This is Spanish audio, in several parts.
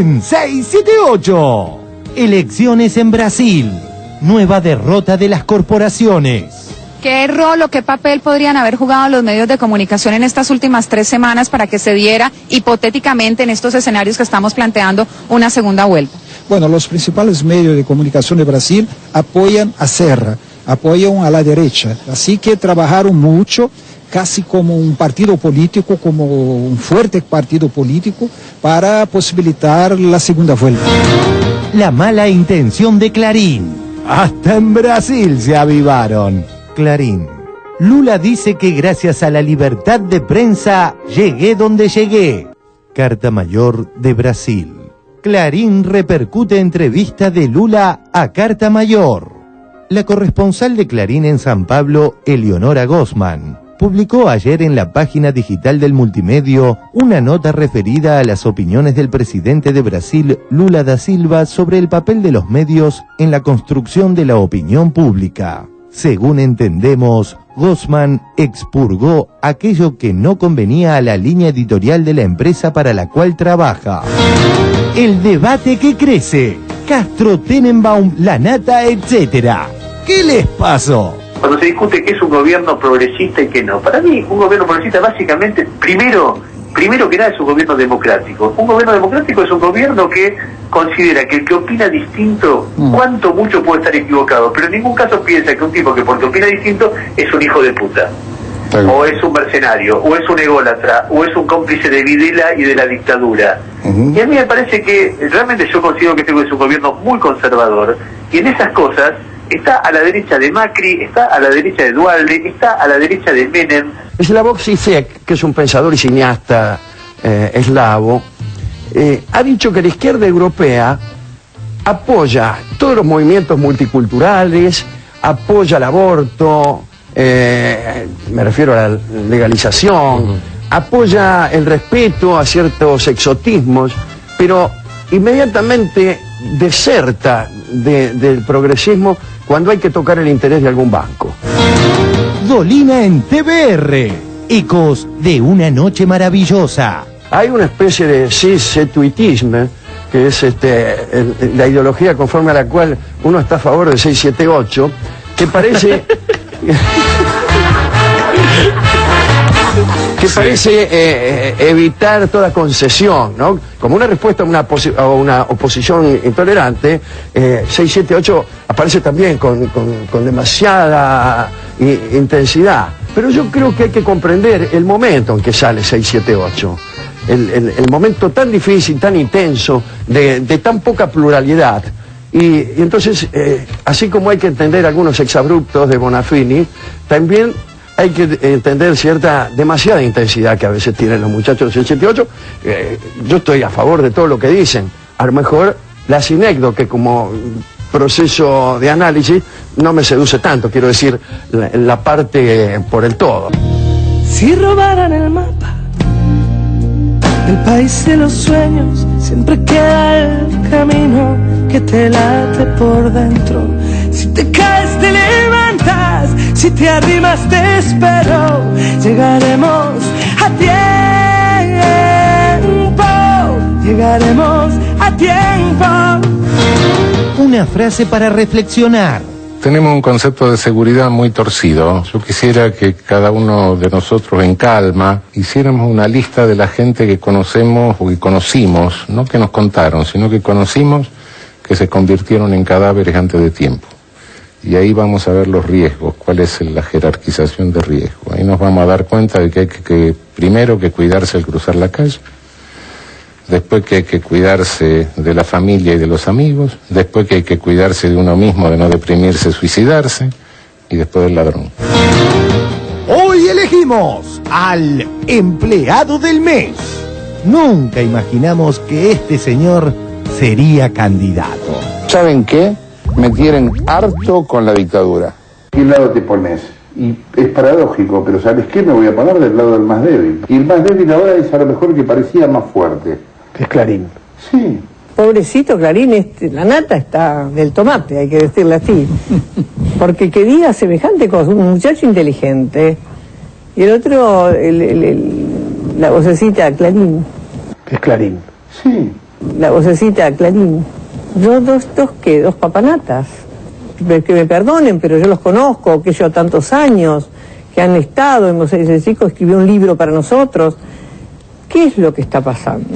en 678. Elecciones en Brasil. Nueva derrota de las corporaciones. ¿Qué rol o qué papel podrían haber jugado los medios de comunicación en estas últimas 3 semanas para que se diera hipotéticamente en estos escenarios que estamos planteando una segunda vuelta? Bueno, los principales medios de comunicación de Brasil apoyan a Serra, apoyan a la derecha, así que trabajaron mucho, casi como un partido político, como un fuerte partido político, para posibilitar la segunda vuelta. La mala intención de Clarín. Hasta en Brasil se avivaron. Clarín. Lula dice que gracias a la libertad de prensa llegué donde llegué. Carta Mayor de Brasil. Clarín repercute entrevista de Lula a Carta Mayor. La corresponsal de Clarín en San Pablo, Eleonora Gosman, publicó ayer en la página digital del multimedio una nota referida a las opiniones del presidente de Brasil, Lula da Silva, sobre el papel de los medios en la construcción de la opinión pública. Según entendemos, Gosman expurgó aquello que no convenía a la línea editorial de la empresa para la cual trabaja. El debate que crece. Castro, Tenenbaum, La Nata, etcétera. ¿Qué les pasó? Cuando se discute qué es un gobierno progresista y qué no. Para mí, un gobierno progresista básicamente, primero que nada, es un gobierno democrático. Un gobierno democrático es un gobierno que considera que el que opina distinto, cuanto mucho puede estar equivocado, pero en ningún caso piensa que un tipo que porque opina distinto es un hijo de puta, o es un mercenario, o es un ególatra, o es un cómplice de Videla y de la dictadura. Y a mí me parece que realmente yo considero que este es un gobierno muy conservador, y en esas cosas está a la derecha de Macri, está a la derecha de Dualde, está a la derecha de Menem. Slavoj Zizek, que es un pensador y cineasta eslavo, ha dicho que la izquierda europea apoya todos los movimientos multiculturales, apoya el aborto, me refiero a la legalización, apoya el respeto a ciertos exotismos, pero inmediatamente deserta del progresismo cuando hay que tocar el interés de algún banco. Dolina en TBR. Ecos de una noche maravillosa. Hay una especie de cis-setuitismo, que es la ideología conforme a la cual uno está a favor de 678, que parece... evitar toda concesión, ¿no? Como una respuesta a una oposición intolerante, 678 aparece también con demasiada intensidad. Pero yo creo que hay que comprender el momento en que sale 678. El momento tan difícil, tan intenso, de tan poca pluralidad. Y entonces, así como hay que entender algunos exabruptos de Bonafini, también hay que entender demasiada intensidad que a veces tienen los muchachos del 678. Yo estoy a favor de todo lo que dicen. A lo mejor la Cinecdo, que como proceso de análisis no me seduce tanto, quiero decir, la parte por el todo. Si robaran el mapa del país de los sueños, siempre queda el camino que te late por dentro. Si te caes te levantas, si te arrimas te espero. Llegaremos a tiempo, llegaremos a tiempo. Una frase para reflexionar. Tenemos un concepto de seguridad muy torcido. Yo quisiera que cada uno de nosotros en calma hiciéramos una lista de la gente que conocemos o que conocimos, no que nos contaron, sino que conocimos, que se convirtieron en cadáveres antes de tiempo. Y ahí vamos a ver los riesgos, cuál es la jerarquización de riesgo. Ahí nos vamos a dar cuenta de que hay que primero que cuidarse al cruzar la calle, después que hay que cuidarse de la familia y de los amigos, después que hay que cuidarse de uno mismo, de no deprimirse, suicidarse, y después del ladrón. Hoy elegimos al empleado del mes. Nunca imaginamos que este señor sería candidato. ¿Saben qué? Me tienen harto con la dictadura. ¿Qué lado te pones? Y es paradójico, pero ¿sabes qué? Me voy a poner del lado del más débil. Y el más débil ahora es a lo mejor que parecía más fuerte. Que es Clarín. Sí. Pobrecito Clarín, la nata está del tomate, hay que decirle así. Porque que diga semejante cosa, un muchacho inteligente. Y el otro, la vocecita, Clarín. Que es Clarín. Sí. La vocecita, Clarín. Yo dos papanatas. Que me perdonen, pero yo los conozco, que yo tantos años, que han estado, ese chico escribió un libro para nosotros. ¿Qué es lo que está pasando?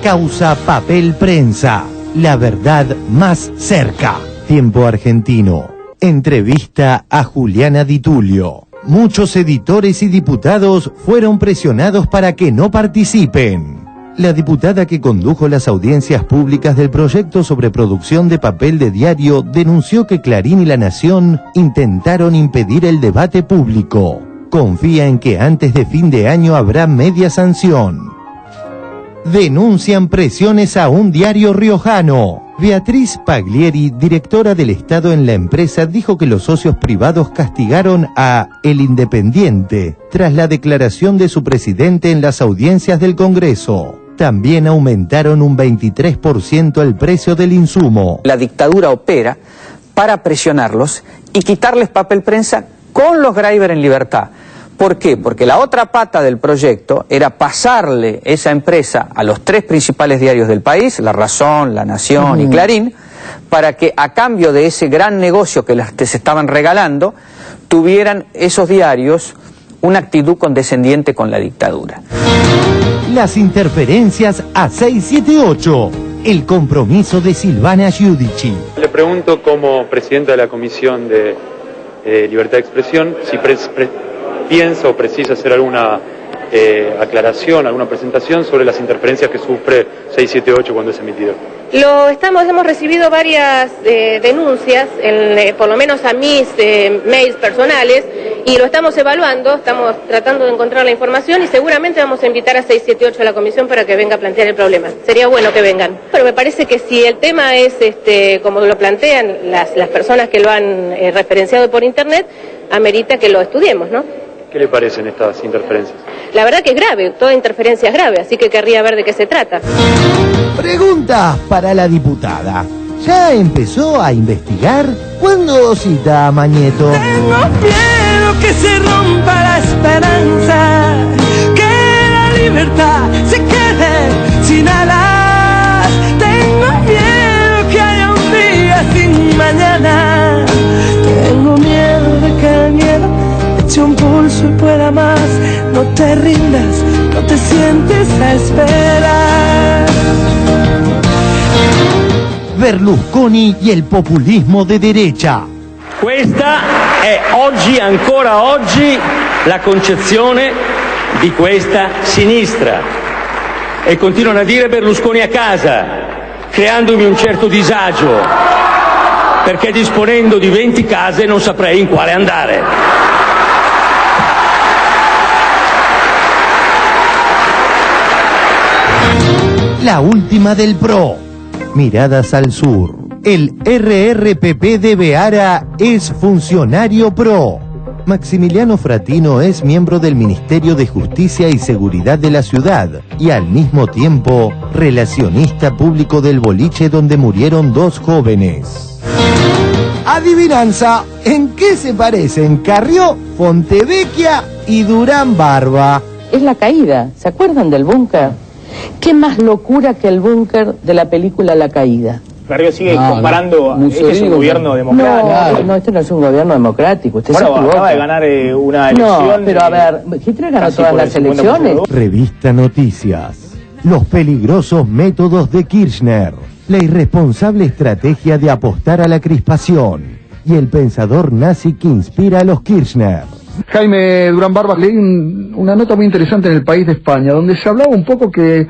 Causa Papel Prensa. La verdad más cerca. Tiempo Argentino. Entrevista a Juliana Di Tulio. Muchos editores y diputados fueron presionados para que no participen. La diputada que condujo las audiencias públicas del proyecto sobre producción de papel de diario denunció que Clarín y La Nación intentaron impedir el debate público. Confía en que antes de fin de año habrá media sanción. Denuncian presiones a un diario riojano. Beatriz Paglieri, directora del Estado en la empresa, dijo que los socios privados castigaron a El Independiente tras la declaración de su presidente en las audiencias del Congreso. También aumentaron un 23% el precio del insumo. La dictadura opera para presionarlos y quitarles papel prensa con los Greiber en libertad. ¿Por qué? Porque la otra pata del proyecto era pasarle esa empresa a los 3 principales diarios del país, La Razón, La Nación y Clarín, para que a cambio de ese gran negocio que se estaban regalando, tuvieran esos diarios una actitud condescendiente con la dictadura. Las interferencias a 678. El compromiso de Silvana Giudici. Le pregunto como presidenta de la Comisión de Libertad de Expresión si piensa o precisa hacer alguna aclaración, alguna presentación sobre las interferencias que sufre 678 cuando es emitido. Hemos recibido varias denuncias, por lo menos a mis mails personales, y lo estamos evaluando, estamos tratando de encontrar la información y seguramente vamos a invitar a 678 a la comisión para que venga a plantear el problema. Sería bueno que vengan. Pero me parece que si el tema es como lo plantean las personas que lo han referenciado por internet, amerita que lo estudiemos, ¿no? ¿Qué le parecen estas interferencias? La verdad que es grave, toda interferencia es grave, así que querría ver de qué se trata. Preguntas para la diputada. ¿Ya empezó a investigar? ¿Cuándo cita a Mañeto? Tengo miedo que se rompa la esperanza, que la libertad se quede sin alas. Tengo miedo que haya un día sin mañana. Tengo miedo de que el miedo eche un pulso y pueda más. No te rindas, no te sientes a esperar. Berlusconi y el populismo de derecha. Questa è oggi, ancora oggi, la concezione di questa sinistra. E continuano a dire Berlusconi a casa, creandomi un certo disagio, perché disponendo di 20 case non saprei in quale andare. La última del PRO. Miradas al sur. El RRPP de Beara es funcionario PRO. Maximiliano Fratino es miembro del Ministerio de Justicia y Seguridad de la ciudad y al mismo tiempo relacionista público del boliche donde murieron 2 jóvenes. Adivinanza, ¿en qué se parecen Carrió, Fontevecchia y Durán Barba? Es la caída, ¿se acuerdan del búnker? ¿Qué más locura que el búnker de la película La Caída? Carrió sigue comparando, este es un gobierno democrático. No, este no es un gobierno democrático, usted se equivoca. Acaba de ganar una elección. No, pero a ver, Hitler ganó todas las elecciones. Revista Noticias. Los peligrosos métodos de Kirchner. La irresponsable estrategia de apostar a la crispación. Y el pensador nazi que inspira a los Kirchner. Jaime Durán Barba, leí una nota muy interesante en El País de España, donde se hablaba un poco que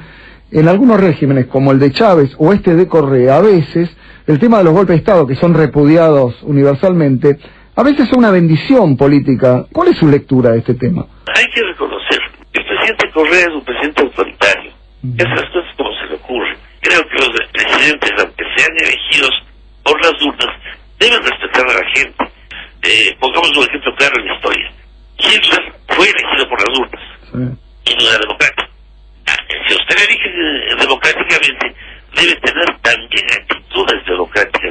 en algunos regímenes, como el de Chávez o este de Correa, a veces el tema de los golpes de Estado, que son repudiados universalmente, a veces es una bendición política. ¿Cuál es su lectura de este tema? Hay que reconocer que el presidente Correa es un presidente autoritario. Esas cosas como se le ocurre. Creo que los presidentes, aunque sean elegidos por las urnas, deben respetar a la gente. Pongamos un ejemplo claro en la historia. Hitler fue elegido por las urnas y no era democrático. Si usted elige democráticamente, debe tener también actitudes democráticas.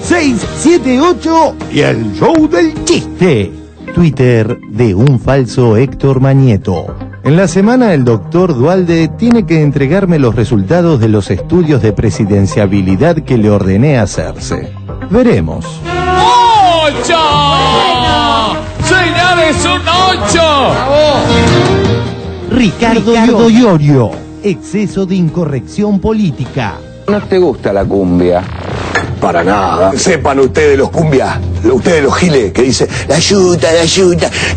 6, 7, 8 y el show del chiste. Twitter de un falso Héctor Mañeto. En la semana el doctor Duhalde tiene que entregarme los resultados de los estudios de presidenciabilidad que le ordené hacerse. Veremos. 8. Señores, un 8. Ricardo Iorio. Exceso de incorrección política. ¿No te gusta la cumbia? Para nada. Sepan ustedes los cumbias, ustedes los giles, que dicen, la yuta,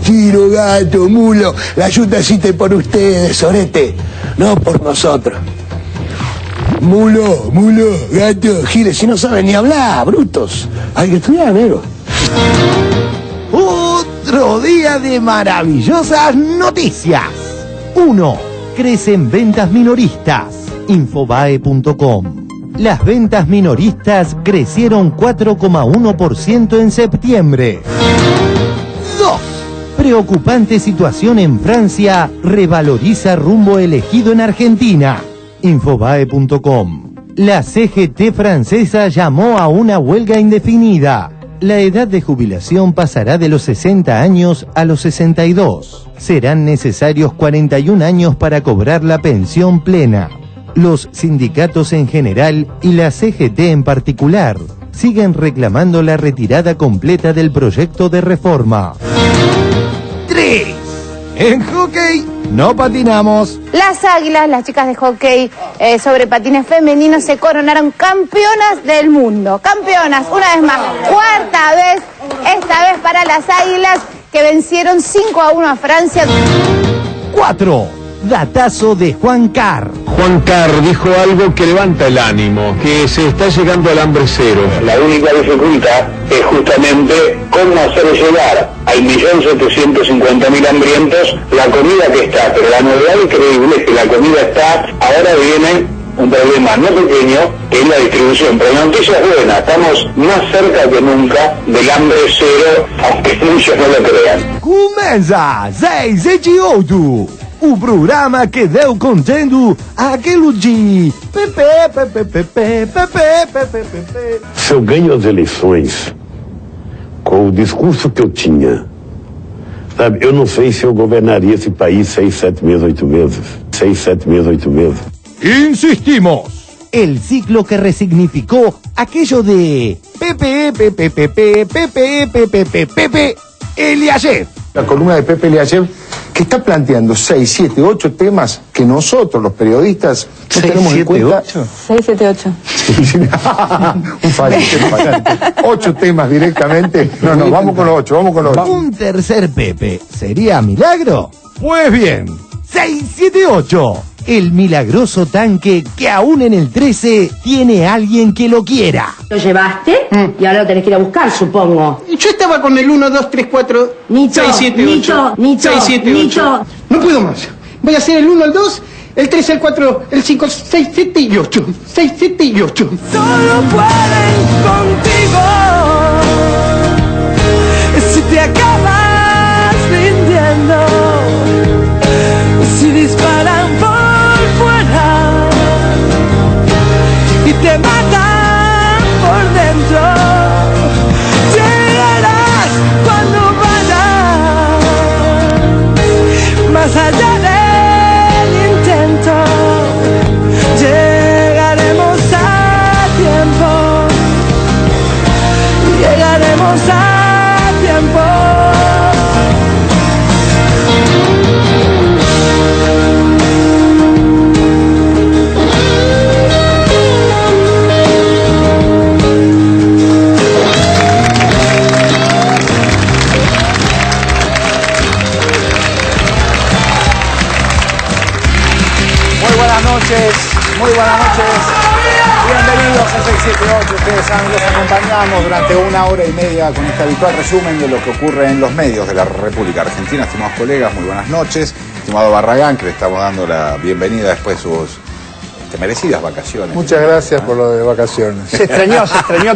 tiro, gato, mulo, la yuta existe por ustedes, sorete, no por nosotros. Mulo, gato, giles, si no saben ni hablar, brutos. Hay que estudiar, amigo. Otro día de maravillosas noticias. 1. Crecen ventas minoristas. Infobae.com. Las ventas minoristas crecieron 4,1% en septiembre. 2. Preocupante situación en Francia revaloriza rumbo elegido en Argentina. Infobae.com. La CGT francesa llamó a una huelga indefinida. La edad de jubilación pasará de los 60 años a los 62. Serán necesarios 41 años para cobrar la pensión plena. Los sindicatos en general y la CGT en particular siguen reclamando la retirada completa del proyecto de reforma. 3. En hockey no patinamos. Las Águilas, las chicas de hockey sobre patines femeninos, se coronaron campeonas del mundo. Campeonas, una vez más, cuarta vez, esta vez para las Águilas, que vencieron 5-1 a Francia. 4. Datazo de Juan Carr. Juan Carr dijo algo que levanta el ánimo, que se está llegando al hambre cero. La única dificultad es justamente cómo hacer llegar al 1.750.000 hambrientos la comida que está. Pero la novedad increíble es que la comida está, ahora viene un problema no pequeño, que es la distribución. Pero la noticia es buena, estamos más cerca que nunca del hambre cero, aunque muchos no lo crean. Começa 678. O programa que deu contendo aquele de Se eu ganho as eleições com o discurso que eu tinha, sabe, eu não sei se eu governaria esse país 6, 7 meses, 8 meses. 6, 7 meses, 8 meses. Insistimos. El ciclo que resignificó aquello de Pepe Eliashev. La columna de Pepe Eliashev, que está planteando 6, 7, 8 temas que nosotros, los periodistas, no tenemos en cuenta. 6, 7, 8. Un fallo. 8 temas directamente. No, vamos con los 8, Un tercer Pepe, ¿sería milagro? Pues bien, 678. El milagroso tanque que aún en el 13 tiene alguien que lo quiera. ¿Lo llevaste? Y ahora lo tenés que ir a buscar, supongo. Yo estaba con el 1, 2, 3, 4, 6, 7, 8. 6, 7, 8. No puedo más. Voy a hacer el 1, el 2, el 3, el 4, el 5, 6, 7 y 8. 6, 7 y 8. Solo pueden contigo. Si te acabas rindiendo, si disparan por fuera y te matan por dentro, llegarás cuando vayas más allá del intento. Llegaremos a tiempo, llegaremos a tiempo. Muy buenas noches, bienvenidos a 678. Ustedes saben, los acompañamos durante 1 hora y media con este habitual resumen de lo que ocurre en los medios de la República Argentina. Estimados colegas, muy buenas noches. Estimado Barragán, que le estamos dando la bienvenida después de sus merecidas vacaciones. Muchas gracias por lo de vacaciones. Se extrañó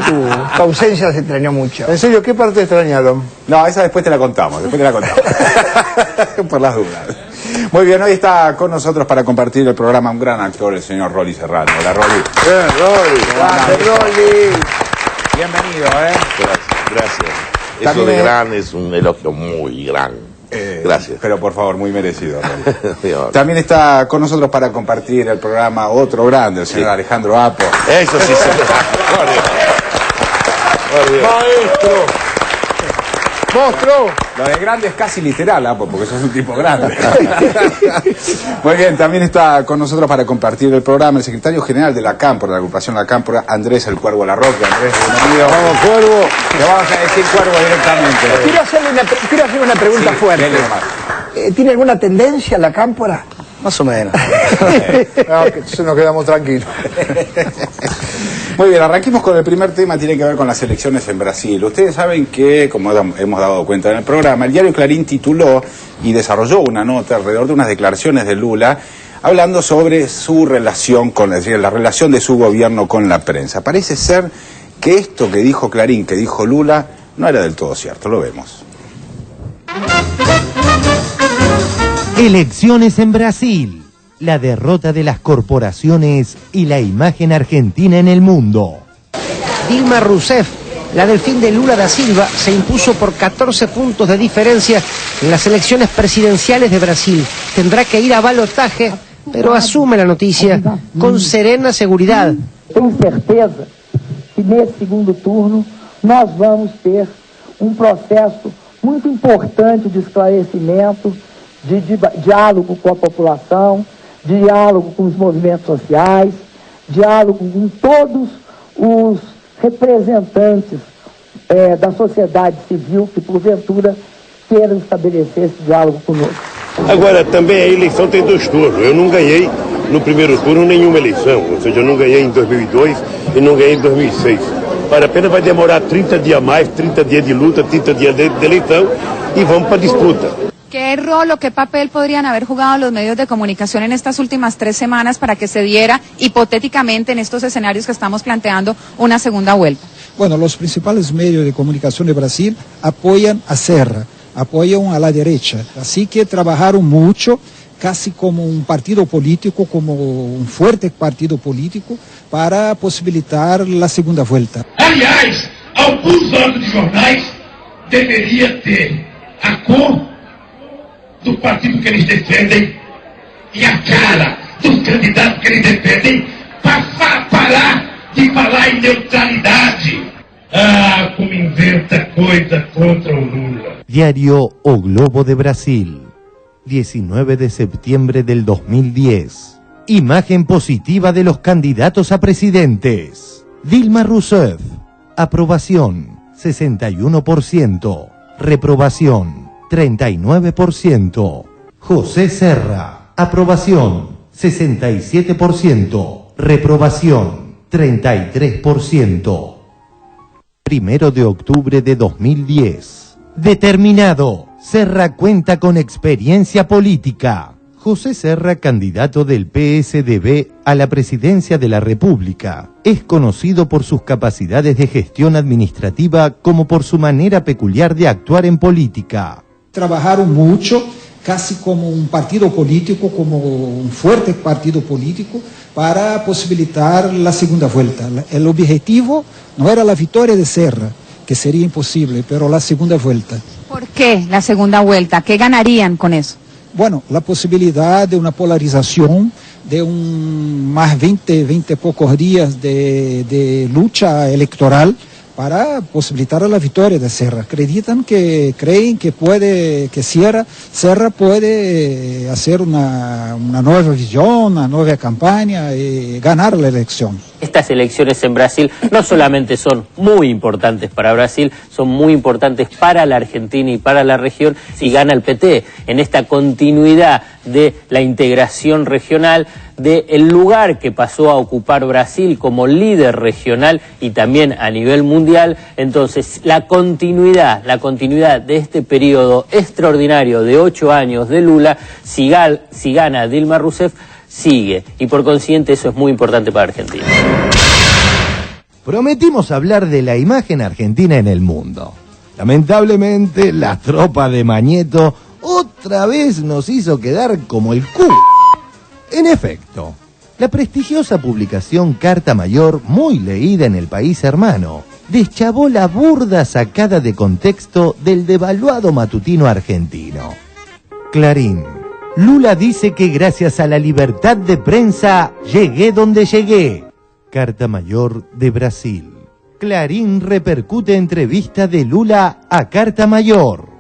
tu ausencia, se extrañó mucho. ¿En serio? ¿Qué parte extrañaron? No, esa después te la contamos, por las dudas. Muy bien, hoy está con nosotros para compartir el programa un gran actor, el señor Rolly Serrano. Hola, Rolly. Bien, Rolly. Bienvenido, Gracias. Eso de gran es un elogio muy gran. Gracias. Pero por favor, muy merecido. También está con nosotros para compartir el programa otro grande, el señor Alejandro Apo. Eso sí, señor. Maestro. ¡Monstruo! Lo de grande es casi literal, Apo, porque sos un tipo grande. Muy bien, también está con nosotros para compartir el programa el secretario general de la Cámpora, de la agrupación La Cámpora, Andrés El Cuervo Larroque. Andrés, bienvenido. Vamos, Cuervo. Le vamos a decir Cuervo directamente. Quiero hacerle una pregunta fuerte. ¿Tiene alguna tendencia la Cámpora? Más o menos. No, que entonces nos quedamos tranquilos. Muy bien, arranquemos con el primer tema, tiene que ver con las elecciones en Brasil. Ustedes saben que, como hemos dado cuenta en el programa, el diario Clarín tituló y desarrolló una nota alrededor de unas declaraciones de Lula hablando sobre su relación con, es decir, la relación de su gobierno con la prensa. Parece ser que esto que dijo Clarín, que dijo Lula, no era del todo cierto. Lo vemos. Elecciones en Brasil. La derrota de las corporaciones y la imagen argentina en el mundo. Dilma Rousseff, la delfín de Lula da Silva, se impuso por 14 puntos de diferencia en las elecciones presidenciales de Brasil. Tendrá que ir a balotaje, pero asume la noticia con serena seguridad. Tenho certeza que nesse segundo turno nós vamos ter processo muito importante de esclarecimento, de diálogo com a população, diálogo com os movimentos sociais, diálogo com todos os representantes da sociedade civil que, porventura, queiram estabelecer esse diálogo conosco. Agora, também a eleição tem 2 turnos. Eu não ganhei no primeiro turno nenhuma eleição, ou seja, eu não ganhei em 2002 e não ganhei em 2006. Para apenas vai demorar 30 dias mais, 30 dias de luta, 30 dias de eleição e vamos para a disputa. ¿Qué rol o qué papel podrían haber jugado los medios de comunicación en estas últimas 3 semanas para que se diera hipotéticamente en estos escenarios que estamos planteando una segunda vuelta? Bueno, los principales medios de comunicación de Brasil apoyan a Serra, apoyan a la derecha, así que trabajaron mucho, casi como un partido político, como un fuerte partido político, para posibilitar la segunda vuelta. Aliás, alguns órgãos de jornais deveriam ter a cor do partido que eles defendem e a cara dos candidatos que eles defendem para parar de falar em neutralidade. Ah, como inventa coisa contra o Lula. Diario O Globo de Brasil, 19 de septiembre del 2010. Imagen positiva de los candidatos a presidentes. Dilma Rousseff, aprobación 61%, reprobación 39%. José Serra, aprobación 67%, reprobación 33%. 1 de octubre de 2010. Determinado. Serra cuenta con experiencia política. José Serra, candidato del PSDB a la presidencia de la República, es conocido por sus capacidades de gestión administrativa como por su manera peculiar de actuar en política. Trabajaron mucho, casi como un partido político, como un fuerte partido político, para posibilitar la segunda vuelta. El objetivo no era la victoria de Serra, que sería imposible, pero la segunda vuelta. ¿Por qué la segunda vuelta? ¿Qué ganarían con eso? Bueno, la posibilidad de una polarización, de más 20 pocos días de lucha electoral para posibilitar la victoria de Serra. Creen que Serra puede hacer una nueva visión, una nueva campaña y ganar la elección. Estas elecciones en Brasil no solamente son muy importantes para Brasil, son muy importantes para la Argentina y para la región si gana el PT, en esta continuidad de la integración regional, del lugar que pasó a ocupar Brasil como líder regional y también a nivel mundial. Entonces, la continuidad de este periodo extraordinario de 8 años de Lula, si gana Dilma Rousseff, sigue, y por consiguiente eso es muy importante para Argentina. Prometimos hablar de la imagen argentina en el mundo. Lamentablemente, la tropa de Mañeto otra vez nos hizo quedar como el culo. En efecto, La prestigiosa publicación Carta Mayor, muy leída en el país hermano, deschavó la burda sacada de contexto del devaluado matutino argentino. Clarín. Lula dice que gracias a la libertad de prensa llegué donde llegué. Carta Mayor de Brasil. Clarín repercute entrevista de Lula a Carta Mayor.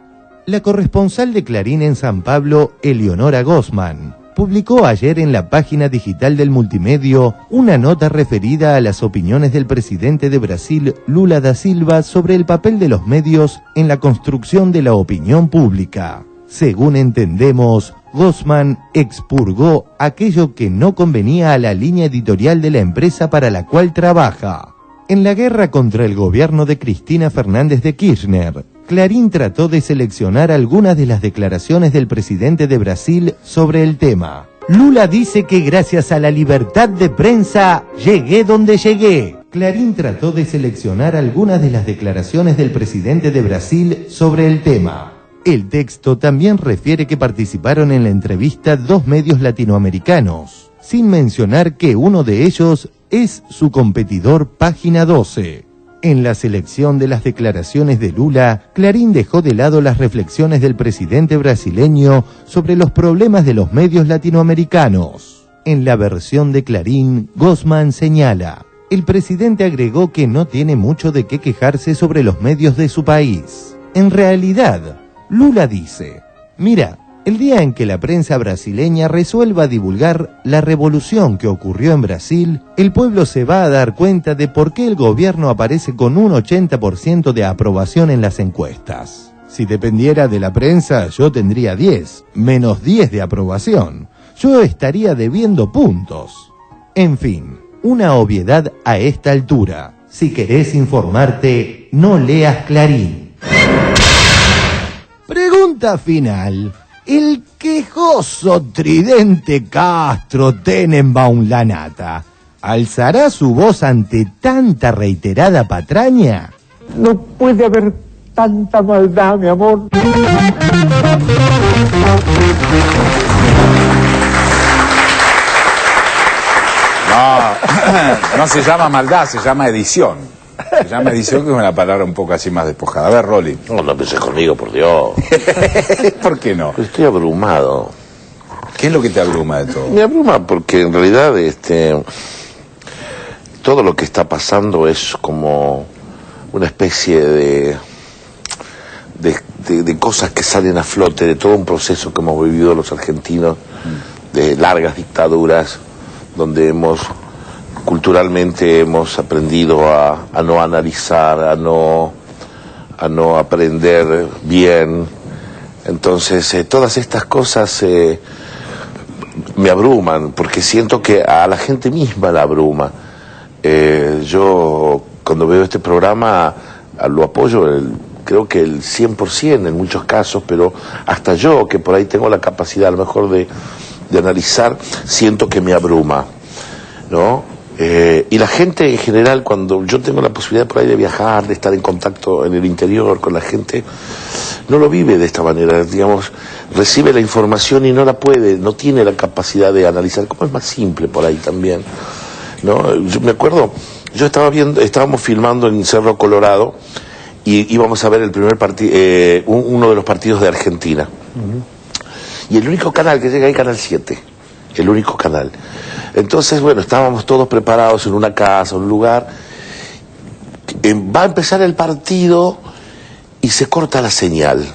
La corresponsal de Clarín en San Pablo, Eleonora Gosman, publicó ayer en la página digital del multimedio una nota referida a las opiniones del presidente de Brasil, Lula da Silva, sobre el papel de los medios en la construcción de la opinión pública. Según entendemos, Gosman expurgó aquello que no convenía a la línea editorial de la empresa para la cual trabaja. En la guerra contra el gobierno de Cristina Fernández de Kirchner, Clarín trató de seleccionar algunas de las declaraciones del presidente de Brasil sobre el tema. Lula dice que gracias a la libertad de prensa llegué donde llegué. Clarín trató de seleccionar algunas de las declaraciones del presidente de Brasil sobre el tema. El texto también refiere que participaron en la entrevista 2 medios latinoamericanos, sin mencionar que uno de ellos es su competidor Página 12. En la selección de las declaraciones de Lula, Clarín dejó de lado las reflexiones del presidente brasileño sobre los problemas de los medios latinoamericanos. En la versión de Clarín, Gosman señala: el presidente agregó que no tiene mucho de qué quejarse sobre los medios de su país. En realidad, Lula dice: mira, el día en que la prensa brasileña resuelva divulgar la revolución que ocurrió en Brasil, el pueblo se va a dar cuenta de por qué el gobierno aparece con un 80% de aprobación en las encuestas. Si dependiera de la prensa, yo tendría 10, menos 10 de aprobación. Yo estaría debiendo puntos. En fin, una obviedad a esta altura. Si querés informarte, no leas Clarín. Pregunta final. El quejoso tridente Castro Tenenbaum Lanata, ¿alzará su voz ante tanta reiterada patraña? No puede haber tanta maldad, mi amor. No se llama maldad, se llama edición. Se llama edición, que es una palabra un poco así más despojada. A ver, Rolly. No empecés conmigo, por Dios. ¿Por qué no? Estoy abrumado. ¿Qué es lo que te abruma de todo? Me abruma porque en realidad todo lo que está pasando es como una especie de cosas que salen a flote de todo un proceso que hemos vivido los argentinos, de largas dictaduras, donde culturalmente hemos aprendido a no analizar, a no aprender bien. Entonces todas estas cosas me abruman, porque siento que a la gente misma la abruma. Yo cuando veo este programa lo apoyo, creo que el 100% en muchos casos, pero hasta yo, que por ahí tengo la capacidad a lo mejor de analizar, siento que me abruma, ¿no? Y la gente en general, cuando yo tengo la posibilidad por ahí de viajar, de estar en contacto en el interior con la gente, no lo vive de esta manera, digamos, recibe la información y no tiene la capacidad de analizar, como es más simple por ahí también, ¿no? Yo me acuerdo, estábamos filmando en Cerro Colorado y íbamos a ver el primer partido, uno de los partidos de Argentina. Y el único canal que llega ahí, Canal 7, el único canal. Entonces, bueno, estábamos todos preparados en una casa, un lugar. Va a empezar el partido y se corta la señal.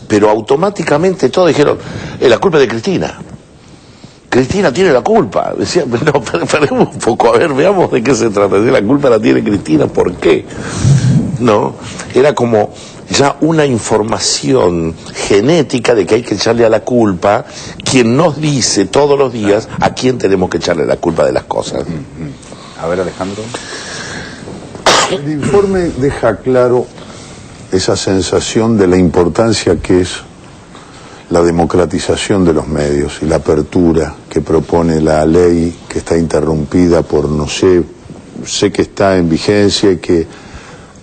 Pero automáticamente todos dijeron, la culpa es de Cristina. Cristina tiene la culpa. Decía, no, paremos un poco, a ver, veamos de qué se trata. La culpa la tiene Cristina, ¿por qué? No, era como ya una información genética de que hay que echarle a la culpa quien nos dice todos los días a quién tenemos que echarle la culpa de las cosas. A ver, Alejandro. El informe deja claro esa sensación de la importancia que es la democratización de los medios y la apertura que propone la ley, que está interrumpida por, no sé que está en vigencia y que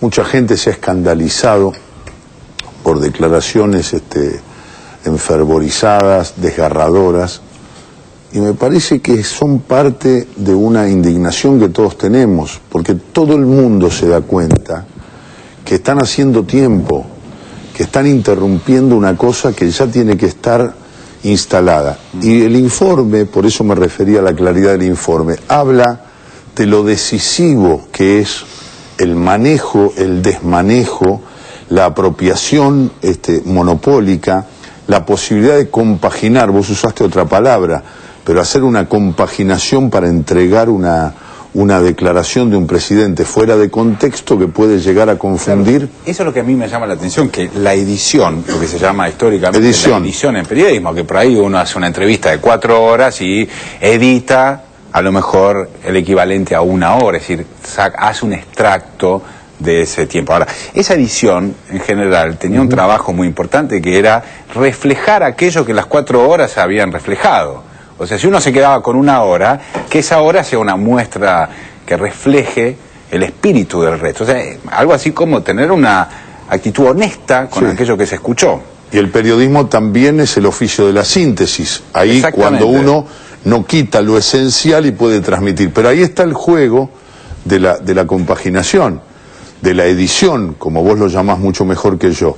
mucha gente se ha escandalizado por declaraciones enfervorizadas, desgarradoras, y me parece que son parte de una indignación que todos tenemos, porque todo el mundo se da cuenta que están haciendo tiempo, que están interrumpiendo una cosa que ya tiene que estar instalada. Y el informe, por eso me refería a la claridad del informe, habla de lo decisivo que es el manejo, el desmanejo, la apropiación monopólica, la posibilidad de compaginar, vos usaste otra palabra, pero hacer una compaginación para entregar una declaración de un presidente fuera de contexto que puede llegar a confundir. Claro, eso es lo que a mí me llama la atención, que la edición, lo que se llama históricamente la edición en periodismo, que por ahí uno hace una entrevista de 4 horas y edita a lo mejor el equivalente a 1 hora, es decir, hace un extracto de ese tiempo. Ahora, esa edición en general tenía un trabajo muy importante que era reflejar aquello que las 4 horas habían reflejado. O sea, si uno se quedaba con 1 hora, que esa hora sea una muestra que refleje el espíritu del resto. O sea, algo así como tener una actitud honesta con aquello que se escuchó. Y el periodismo también es el oficio de la síntesis. Ahí cuando uno no quita lo esencial y puede transmitir. Pero ahí está el juego de la compaginación, de la edición, como vos lo llamás mucho mejor que yo.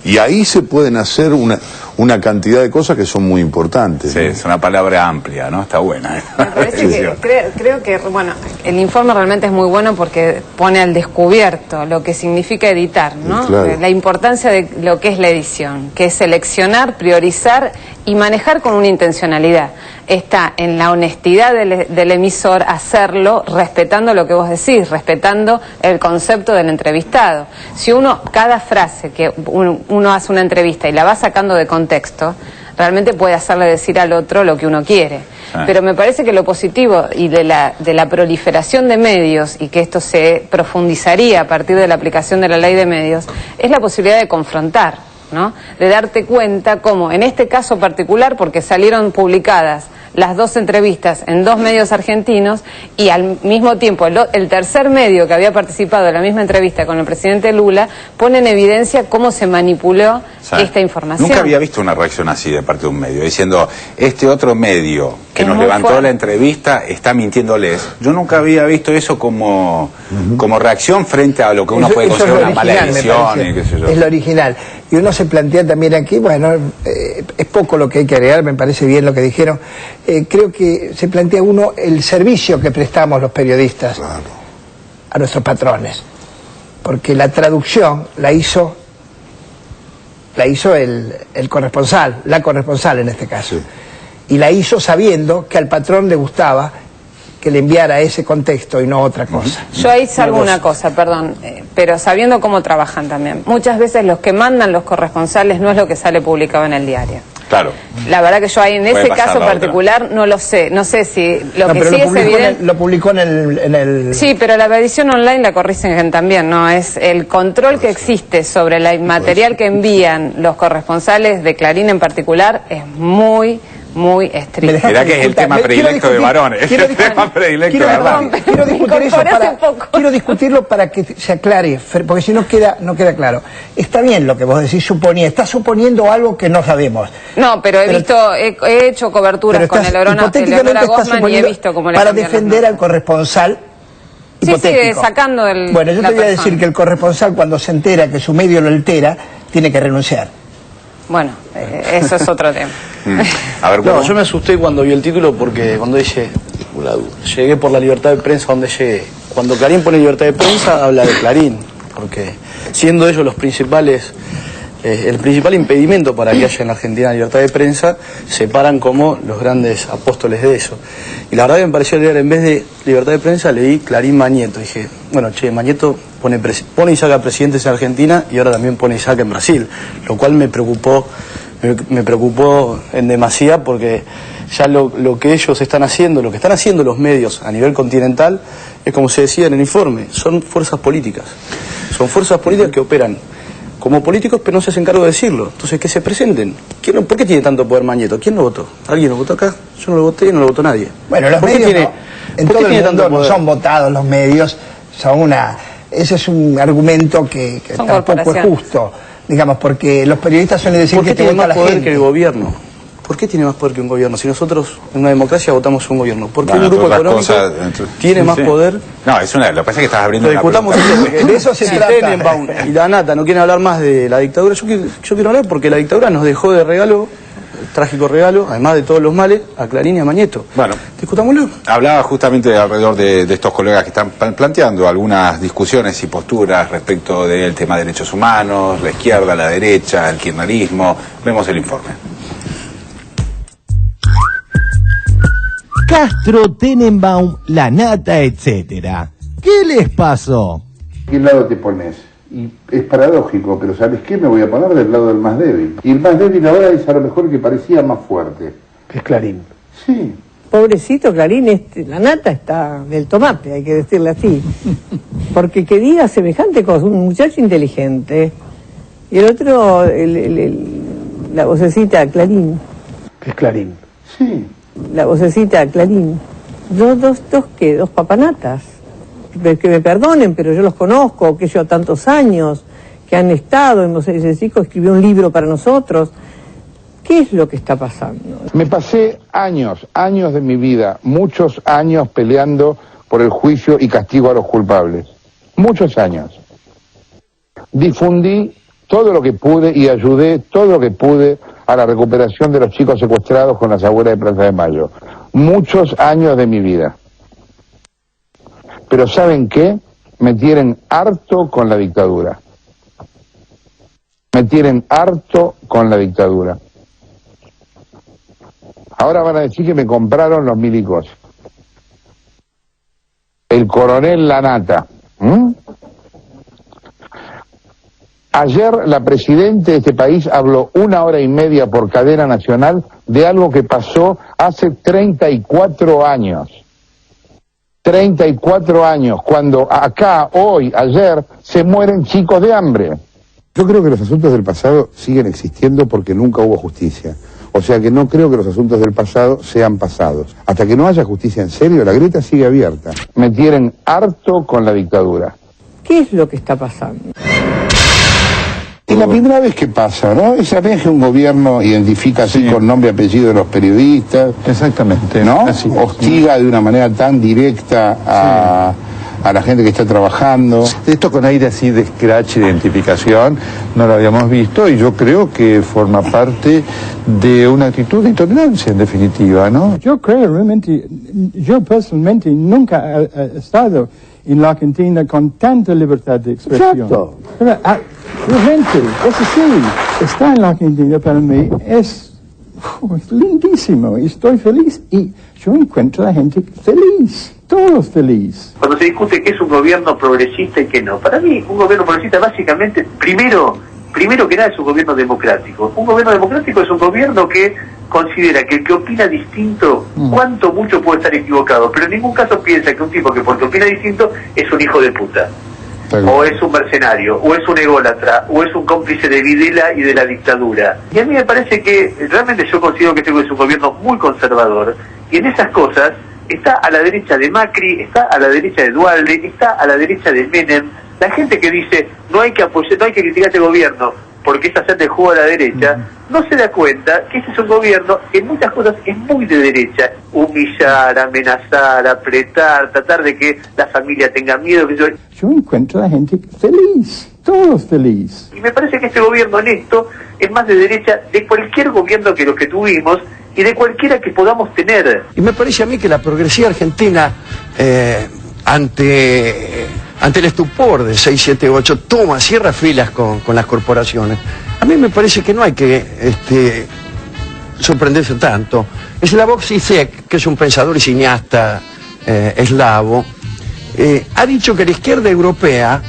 Y ahí se pueden hacer una cantidad de cosas que son muy importantes. Sí, ¿no? Es una palabra amplia, ¿no? Está buena. Me parece que, creo que, bueno, el informe realmente es muy bueno porque pone al descubierto lo que significa editar, ¿no? Claro. La importancia de lo que es la edición, que es seleccionar, priorizar y manejar con una intencionalidad. Está en la honestidad del emisor hacerlo respetando lo que vos decís, respetando el concepto del entrevistado. Si cada frase que uno hace una entrevista y la va sacando de contexto, realmente puede hacerle decir al otro lo que uno quiere. Pero me parece que lo positivo y de la proliferación de medios, y que esto se profundizaría a partir de la aplicación de la ley de medios, es la posibilidad de confrontar, ¿no? De darte cuenta cómo, en este caso particular, porque salieron publicadas las 2 entrevistas en 2 medios argentinos y al mismo tiempo el tercer medio que había participado en la misma entrevista con el presidente Lula pone en evidencia cómo se manipuló esta información. Nunca había visto una reacción así de parte de un medio, diciendo, este otro medio que nos levantó la entrevista está mintiéndoles. Yo nunca había visto eso como reacción frente a lo que uno puede considerar una mala edición y qué sé yo. Es lo original. Y uno se plantea también aquí, bueno, es poco lo que hay que agregar, me parece bien lo que dijeron. Creo que se plantea uno el servicio que prestamos los periodistas a nuestros patrones. Porque la traducción la hizo el corresponsal, la corresponsal en este caso. Sí. Y la hizo sabiendo que al patrón le gustaba que le enviara ese contexto y no otra cosa. Yo ahí salgo una cosa, perdón, pero sabiendo cómo trabajan también. Muchas veces los que mandan los corresponsales no es lo que sale publicado en el diario. Claro. La verdad que yo ahí en ese caso particular no lo sé. No sé si lo que sí es evidente. Lo publicó en el... Sí, pero la edición online la corrigen también, ¿no? Es el control que existe sobre el material que envían los corresponsales de Clarín en particular es muy estricto. Mirá que es el tema predilecto de varones. Es el tema predilecto de varones. Quiero discutir eso quiero discutirlo para que se aclare, porque si no queda claro. Está bien lo que vos decís, está suponiendo algo que no sabemos. No, pero he hecho coberturas con el Orona Gosman y he visto cómo le para defender al corresponsal hipotético. Sí, sacando el... Bueno, yo te voy a decir que el corresponsal, cuando se entera que su medio lo altera, tiene que renunciar. Bueno, eso es otro tema. A ver, no, yo me asusté cuando vi el título porque cuando llegué por la libertad de prensa donde llegué. Cuando Clarín pone libertad de prensa, habla de Clarín, porque siendo ellos los principales, el principal impedimento para que haya en la Argentina libertad de prensa, se paran como los grandes apóstoles de eso. Y la verdad que me pareció leer, en vez de libertad de prensa, leí Clarín Mañeto. Dije, bueno, Mañeto pone y saca presidentes en Argentina y ahora también pone y saca en Brasil, lo cual me preocupó en demasía porque ya lo que ellos están haciendo, lo que están haciendo los medios a nivel continental, es como se decía en el informe, son fuerzas políticas. Son fuerzas políticas que operan como políticos pero no se hacen cargo de decirlo. Entonces, que se presenten. ¿Por qué tiene tanto poder Mañeto? ¿Quién lo votó? ¿Alguien lo votó acá? Yo no lo voté y no lo votó nadie. Bueno, los medios en todo el mundo no son votados los medios, ese es un argumento que tampoco es justo, digamos, porque los periodistas suelen decir que tiene más poder que el gobierno. ¿Por qué tiene más poder que un gobierno? Si nosotros en una democracia votamos un gobierno, ¿por qué un grupo económico tiene más poder? No, lo que pasa es que estás abriendo una discutamos pregunta. De eso se si trata. Tenenbaum y la Nata no quieren hablar más de la dictadura, yo quiero hablar porque la dictadura nos dejó de regalo, trágico regalo, además de todos los males, a Clarín y a Mañeto. Bueno, discutámoslo. Hablaba justamente alrededor de estos colegas que están planteando algunas discusiones y posturas respecto del tema de derechos humanos, la izquierda, la derecha, el kirchnerismo. Vemos el informe. Castro, Tenenbaum, la Nata, etcétera. ¿Qué les pasó? ¿Qué lado te pones? Y es paradójico, pero ¿sabes qué? Me voy a poner del lado del más débil. Y el más débil ahora es a lo mejor el que parecía más fuerte. Que es Clarín. Sí. Pobrecito Clarín, la Nata está del tomate, hay que decirle así. Porque que diga semejante cosa, un muchacho inteligente. Y el otro, la vocecita Clarín. Que es Clarín. Sí. La vocecita Clarín. Dos papanatas. Que me perdonen, pero yo los conozco, que yo tantos años, que han estado, ese chico escribió un libro para nosotros. ¿Qué es lo que está pasando? Me pasé años de mi vida, muchos años peleando por el juicio y castigo a los culpables. Muchos años. Difundí todo lo que pude y ayudé todo lo que pude a la recuperación de los chicos secuestrados con las abuelas de Plaza de Mayo. Muchos años de mi vida. Pero ¿saben qué? Me tienen harto con la dictadura. Me tienen harto con la dictadura. Ahora van a decir que me compraron los milicos. El coronel La Nata. Ayer la presidenta de este país habló 1 hora y media por cadena nacional de algo que pasó hace 34 años. 34 años, cuando acá, hoy, ayer, se mueren chicos de hambre. Yo creo que los asuntos del pasado siguen existiendo porque nunca hubo justicia. O sea que no creo que los asuntos del pasado sean pasados. Hasta que no haya justicia en serio, la grieta sigue abierta. Me tienen harto con la dictadura. ¿Qué es lo que está pasando? Es la primera vez que pasa, ¿no? Esa vez que un gobierno identifica así con nombre y apellido de los periodistas. Exactamente. ¿No? Así. Hostiga de una manera tan directa a la gente que está trabajando. Esto con aire así de scratch, identificación, no lo habíamos visto y yo creo que forma parte de una actitud de intolerancia en definitiva, ¿no? Yo creo realmente, yo personalmente nunca he estado en la Argentina con tanta libertad de expresión. Exacto. Pero, realmente, eso sí, estar en la Argentina para mí es lindísimo y estoy feliz y yo encuentro a la gente feliz, todos felices. Cuando se discute qué es un gobierno progresista y qué no, para mí un gobierno progresista básicamente, primero que nada es un gobierno democrático. Un gobierno democrático es un gobierno que considera que el que opina distinto, cuanto mucho puede estar equivocado, pero en ningún caso piensa que un tipo que porque opina distinto es un hijo de puta. O es un mercenario, o es un ególatra, o es un cómplice de Videla y de la dictadura. Y a mí me parece que realmente yo considero que este es un gobierno muy conservador, y en esas cosas está a la derecha de Macri, está a la derecha de Dualde, está a la derecha de Menem. La gente que dice no hay que apoyar, no hay que criticar a este gobierno porque es hacerle juego a la derecha, no se da cuenta que ese es un gobierno que en muchas cosas es muy de derecha. Humillar, amenazar, apretar, tratar de que la familia tenga miedo. Que yo encuentro a la gente feliz, todos felices. Y me parece que este gobierno en esto es más de derecha de cualquier gobierno que los que tuvimos y de cualquiera que podamos tener. Y me parece a mí que la progresía argentina, ante el estupor del 678, cierra filas con las corporaciones. A mí me parece que no hay que sorprenderse tanto. Slavoj Zizek, que es un pensador y cineasta eslavo, ha dicho que la izquierda europea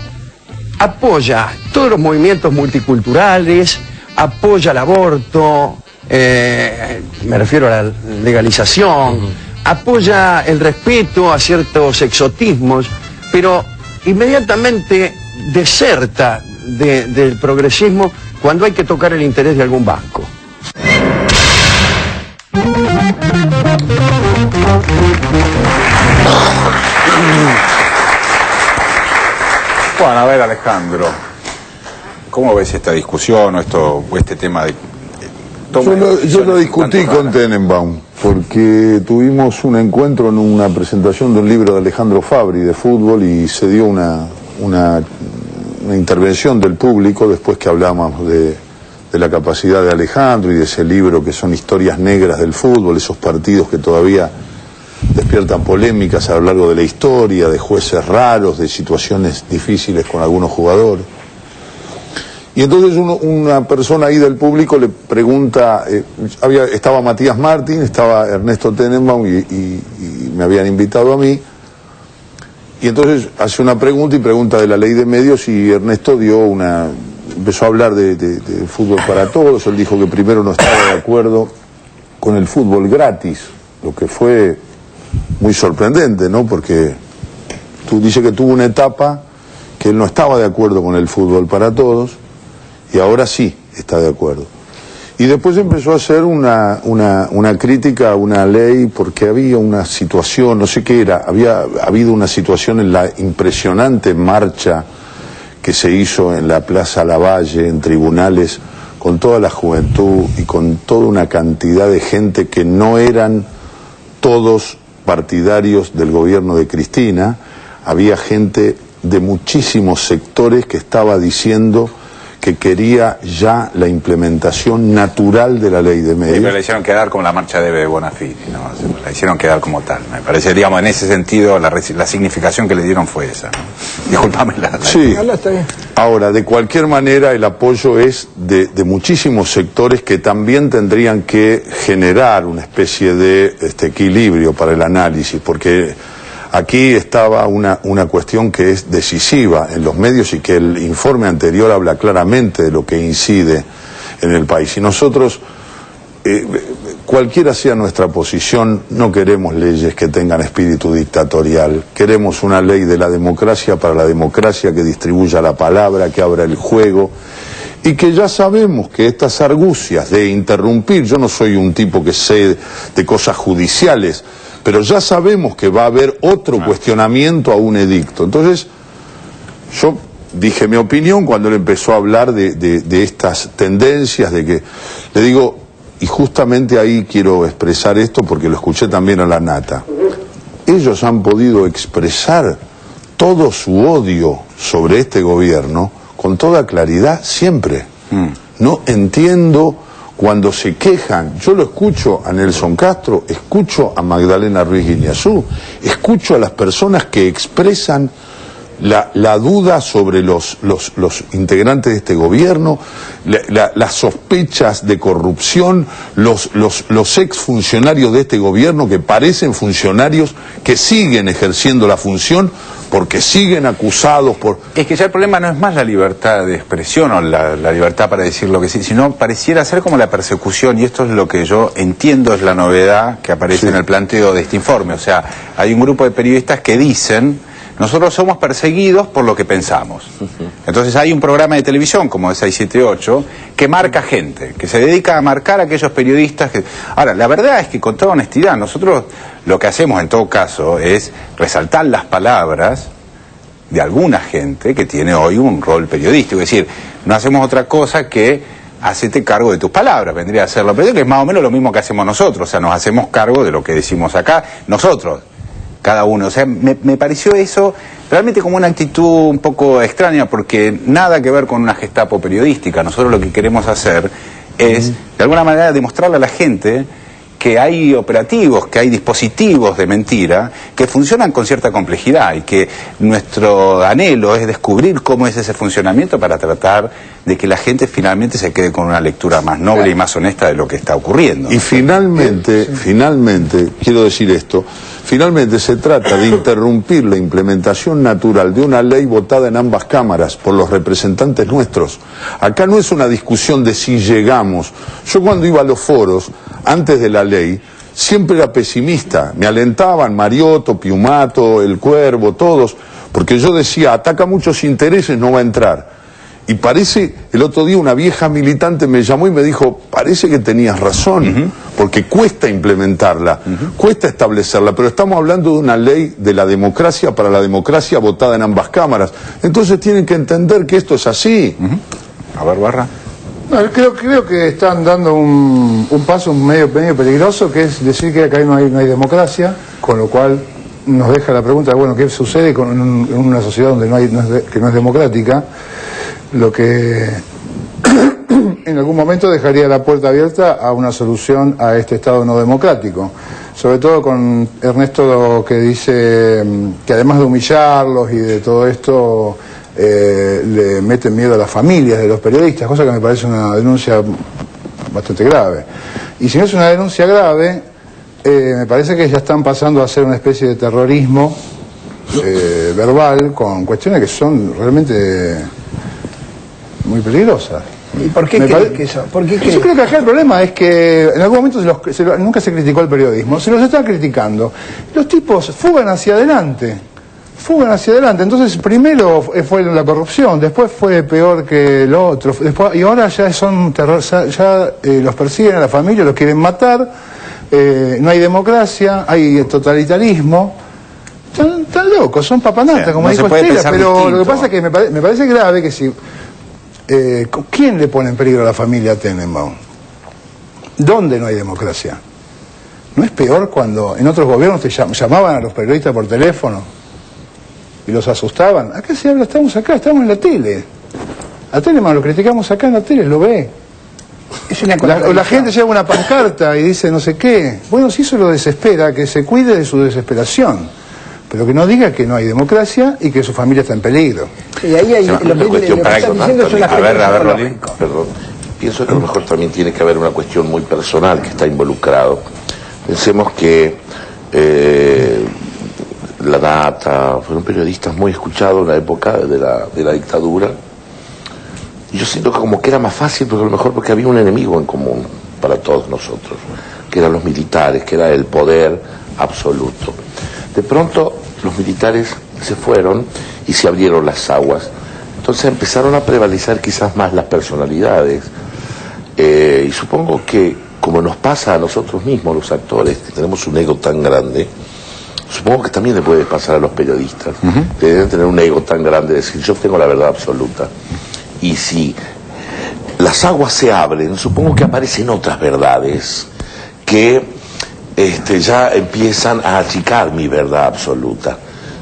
apoya todos los movimientos multiculturales, apoya el aborto, me refiero a la legalización, apoya el respeto a ciertos exotismos, pero inmediatamente deserta del progresismo cuando hay que tocar el interés de algún banco. Bueno, a ver, Alejandro, ¿cómo ves esta discusión o este tema Yo lo discutí con Tenenbaum, porque tuvimos un encuentro en una presentación de un libro de Alejandro Fabri de fútbol y se dio una intervención del público después que hablamos de la capacidad de Alejandro y de ese libro que son historias negras del fútbol, esos partidos que todavía despiertan polémicas a lo largo de la historia, de jueces raros, de situaciones difíciles con algunos jugadores. Y entonces una persona ahí del público le pregunta, estaba Matías Martín, estaba Ernesto Tenenbaum y me habían invitado a mí, y entonces hace una pregunta y pregunta de la ley de medios y Ernesto empezó a hablar de fútbol para todos. Él dijo que primero no estaba de acuerdo con el fútbol gratis, lo que fue muy sorprendente, ¿no? Porque dice que tuvo una etapa que él no estaba de acuerdo con el fútbol para todos y ahora sí está de acuerdo. Y después empezó a hacer una crítica a una ley porque había una situación, no sé qué era, había habido una situación en la impresionante marcha que se hizo en la Plaza Lavalle, en tribunales, con toda la juventud y con toda una cantidad de gente que no eran todos partidarios del gobierno de Cristina. Había gente de muchísimos sectores que estaba diciendo que quería ya la implementación natural de la ley de medios. Pero la hicieron quedar como la marcha de Bonafini, ¿no? La hicieron quedar como tal. Me parece, digamos, en ese sentido, la significación que le dieron fue esa, ¿no? Disculpame Sí. Ahora, de cualquier manera, el apoyo es de muchísimos sectores que también tendrían que generar una especie de equilibrio para el análisis, porque aquí estaba una cuestión que es decisiva en los medios y que el informe anterior habla claramente de lo que incide en el país. Y nosotros, cualquiera sea nuestra posición, no queremos leyes que tengan espíritu dictatorial. Queremos una ley de la democracia para la democracia que distribuya la palabra, que abra el juego. Y que ya sabemos que estas argucias de interrumpir, yo no soy un tipo que sé de cosas judiciales, pero ya sabemos que va a haber otro cuestionamiento a un edicto. Entonces, yo dije mi opinión cuando él empezó a hablar de estas tendencias, de que, le digo, y justamente ahí quiero expresar esto porque lo escuché también a la Nata, ellos han podido expresar todo su odio sobre este gobierno con toda claridad siempre. No entiendo cuando se quejan. Yo lo escucho a Nelson Castro, escucho a Magdalena Ruiz Guiñazú, escucho a las personas que expresan la duda sobre los integrantes de este gobierno, las sospechas de corrupción, los exfuncionarios de este gobierno que parecen funcionarios que siguen ejerciendo la función porque siguen acusados por... Es que ya el problema no es más la libertad de expresión o la libertad para decir lo que sí, sino pareciera ser como la persecución, y esto es lo que yo entiendo es la novedad que aparece en el planteo de este informe. O sea, hay un grupo de periodistas que dicen: nosotros somos perseguidos por lo que pensamos. Entonces hay un programa de televisión como el 678 que marca gente, que se dedica a marcar a aquellos periodistas que... Ahora, la verdad es que con toda honestidad, nosotros lo que hacemos en todo caso es resaltar las palabras de alguna gente que tiene hoy un rol periodístico. Es decir, no hacemos otra cosa que hacerte cargo de tus palabras, vendría a ser lo que es más o menos lo mismo que hacemos nosotros. O sea, nos hacemos cargo de lo que decimos acá, nosotros, cada uno. O sea, me pareció eso realmente como una actitud un poco extraña, porque nada que ver con una gestapo periodística. Nosotros lo que queremos hacer es, de alguna manera, demostrarle a la gente que hay operativos, que hay dispositivos de mentira que funcionan con cierta complejidad y que nuestro anhelo es descubrir cómo es ese funcionamiento para tratar de que la gente finalmente se quede con una lectura más noble y más honesta de lo que está ocurriendo. Y finalmente, quiero decir esto, finalmente se trata de interrumpir la implementación natural de una ley votada en ambas cámaras por los representantes nuestros. Acá no es una discusión de si llegamos. Yo cuando iba a los foros, antes de la ley, siempre era pesimista. Me alentaban Mariotto, Piumato, El Cuervo, todos, porque yo decía, ataca muchos intereses, no va a entrar. Y parece, el otro día una vieja militante me llamó y me dijo, parece que tenías razón, porque cuesta implementarla, cuesta establecerla, pero estamos hablando de una ley de la democracia para la democracia votada en ambas cámaras. Entonces tienen que entender que esto es así. A ver, Barra. No, creo que están dando un paso medio peligroso, que es decir que acá no hay democracia, con lo cual nos deja la pregunta de, bueno, ¿qué sucede en una sociedad donde que no es democrática? Lo que en algún momento dejaría la puerta abierta a una solución a este Estado no democrático. Sobre todo con Ernesto, que dice que además de humillarlos y de todo esto, le meten miedo a las familias de los periodistas, cosa que me parece una denuncia bastante grave. Y si no es una denuncia grave, me parece que ya están pasando a ser una especie de terrorismo verbal, con cuestiones que son realmente muy peligrosas. ¿Y por qué crees que eso? Yo creo que acá el problema es que en algún momento nunca se criticó el periodismo, se los está criticando. Los tipos fugan hacia adelante, entonces primero fue la corrupción, después fue peor que lo otro, y ahora ya son terror, ya los persiguen a la familia, los quieren matar, no hay democracia, hay totalitarismo. Están locos, son papanatas, como dijo Estela, pero lo que pasa es que me parece grave que si... ¿quién le pone en peligro a la familia Tenenbaum? ¿Dónde no hay democracia? ¿No es peor cuando en otros gobiernos te llamaban a los periodistas por teléfono y los asustaban? Acá se habla, estamos en la tele. A Tenenbaum lo criticamos acá en la tele, lo ve. La gente lleva una pancarta y dice no sé qué. Bueno, si eso lo desespera, que se cuide de su desesperación, pero que no diga que no hay democracia y que su familia está en peligro. Y ahí hay lo que están diciendo son las Perdón. Pienso que a lo mejor también tiene que haber una cuestión muy personal que está involucrado. Pensemos que La Nata fueron periodistas muy escuchados en la época de la dictadura. Y yo siento que como que era más fácil, porque a lo mejor porque había un enemigo en común para todos nosotros, que eran los militares, que era el poder absoluto. De pronto los militares se fueron y se abrieron las aguas. Entonces empezaron a prevalecer quizás más las personalidades. Y supongo que, como nos pasa a nosotros mismos, los actores, que tenemos un ego tan grande, supongo que también le puede pasar a los periodistas. Que deben tener un ego tan grande, decir, yo tengo la verdad absoluta. Y si las aguas se abren, supongo que aparecen otras verdades que ya empiezan a achicar mi verdad absoluta.